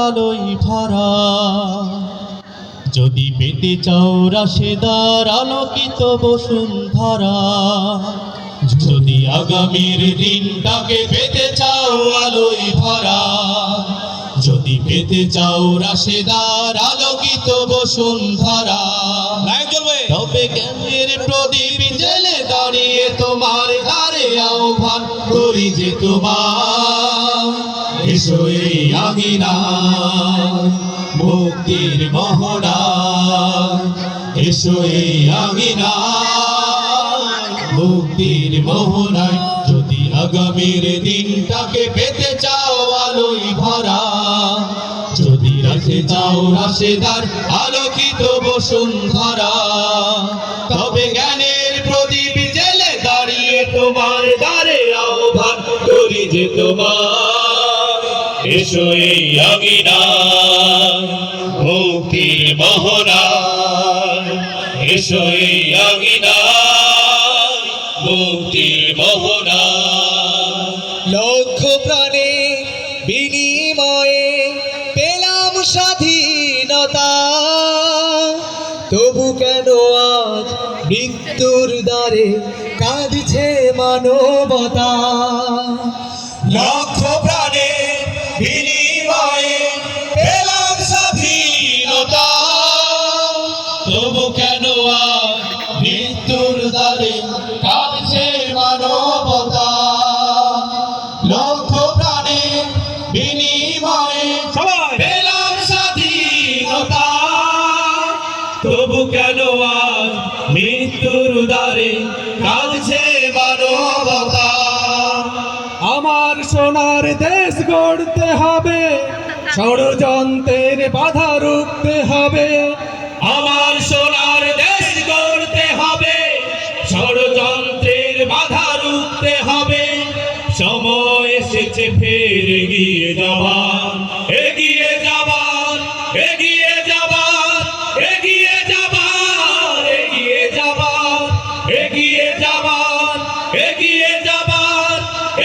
আলোয় ভরা। যদি পেতে চাও রাশেদার আলোকিত বসুন্ধরা, যদি আগামীর দিনটাকে পেতে চাও আলোয় ভরা, যদি পেতে চাও রাশেদার আলোকিত বসুন্ধরা, তবে জ্ঞানের প্রদীপ জেলে দাঁড়িয়ে তোমার দ্বারে আহ্বান করি যে তোমার, এসো এই আঙিনায় মুক্তির মোহনায়, এসো এই আঙিনায় মুক্তির মোহনায়। যদি আগামীর দিনটাকে পেতে চাও আলোয় ভরা, যদি রাখতে চাও রাশেদার আলোকিত বসুন্ধরা, তবে জ্ঞানের প্রদীপ জেলে দাঁড়িয়ে তোমার দ্বারে আহ্বান করি যে তোমার, এসো এই আঙিনায় মুক্তির মোহনায়, এসো এই আঙিনায় মুক্তির মোহনায়। লক্ষ প্রাণে বিনিময়ে পেলাম স্বাধীনতা, তবু কেন আজ মৃত্যুর দ্বারে কাঁদছে মানবতা। লক্ষ প্রাণে বিনিময়ে পেলাম স্বাধীনতা, তবু কেন আজ মৃত্যুর দ্বারে কাঁদছে মানবতা। লক্ষ প্রাণে বিনিময়ে পেলাম স্বাধীনতা, তবু কেন আজ মৃত্যুর দ্বারে কাঁদছে মানবতা। আমার সোনার দেশ গড়তে হবে, ষড়যন্ত্রের বাধা রুখতে হবে। আমার সোনার দেশ গড়তে হবে, ষড়যন্ত্রের বাধা রুখতে হবে। সময় এসেছে ফের এগিয়ে যাবার, এগিয়ে যাবার, এগিয়ে যাবার, এগিয়ে যাবার, এগিয়ে যাবার, এগিয়ে যাবার, এগিয়ে যাবার,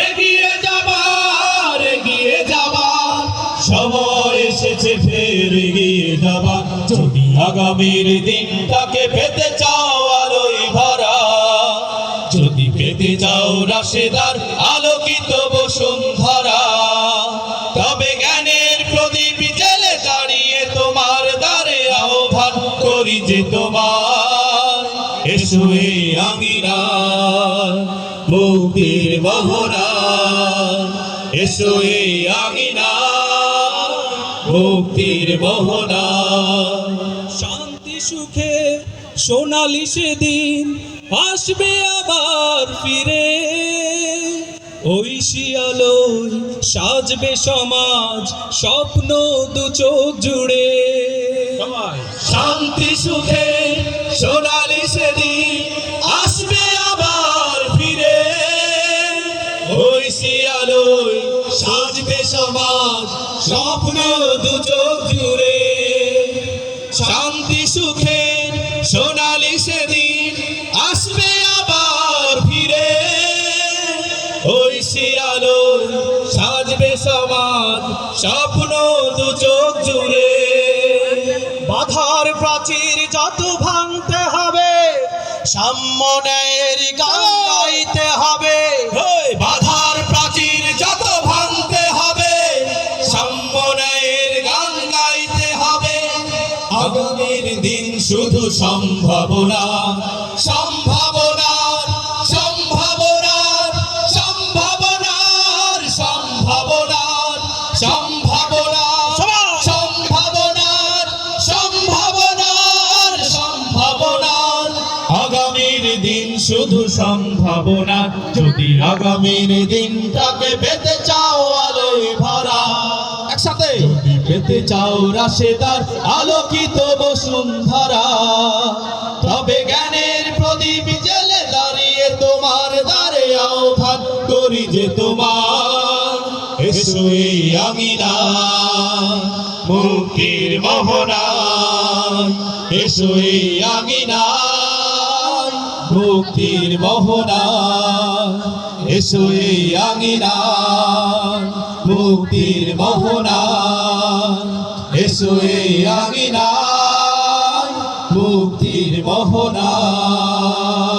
এগিয়ে যাবার, এগিয়ে যাবার। সময় এসেছে ফের এগিয়ে যাবার। যদি আগামীর দিনটাকে পেতে চাও আলোয় ভরা, যদি পেতে চাও রাশেদার আলোকিত বসুন্ধরা, তবে জ্ঞানের প্রদীপ জেলে দাঁড়িয়ে তোমার দ্বারে আহ্বান করি যে তোমার, এসো এই আঙিনায় মুক্তির মোহনায়, এসো এই আঙিনায় মুক্তির মোহনায়। শান্তি সুখে সোনালি সেদিন আসবে আবার ফিরে, ওই শিয়ালোয় সাজবে সমাজ স্বপ্ন দু চোখ জুড়ে। শান্তি সুখে সোনালি সেদিন আসবে আবার ফিরে, ওই শিয়ালোয় সাজবে সমাজ স্বপ্ন দু চোখ জুড়ে। শান্তি সুখে সোনালি সেদিন আসবে আবার ফিরে, ওই শিয়ালোয় সাজবে সমাজ স্বপ্ন দু চোখ জুড়ে। বাধার প্রাচীর যত ভাঙতে হবে, সাম্য ন্যায়ের গান গাইতে হবে। বাধার প্রাচীর যত ভাঙতে হবে, সাম্য ন্যায়ের গান গাইতে হবে। আগামীর দিন শুধু সম্ভাবনা, সম্ভাবনার, সম্ভাবনার, সম্ভাবনার, সম্ভাবনার, সম্ভাবনার, সম্ভাবনার, সম্ভাবনার, সম্ভাবনার। আগামীর দিন শুধু সম্ভাবনা। যদি আগামীর দিনটাকে পেতে চাও আলোয় ভরা, একসাথে যদি পেতে চাও রাশেদার আলোকিত বসুন্ধরা, তবে জ্ঞানের প্রদীপ জেলে দাঁড়িয়ে তোমার দ্বারে আহ্বান করি যে তোমার, এসো এই আঙিনায় মুক্তির মোহনায়, এসো এই আঙিনায় মুক্তির মোহনায়, এসো এই আঙিনায় মুক্তির মোহনায়। সোয়ে আঙিনায় মুক্তির মোহনায়।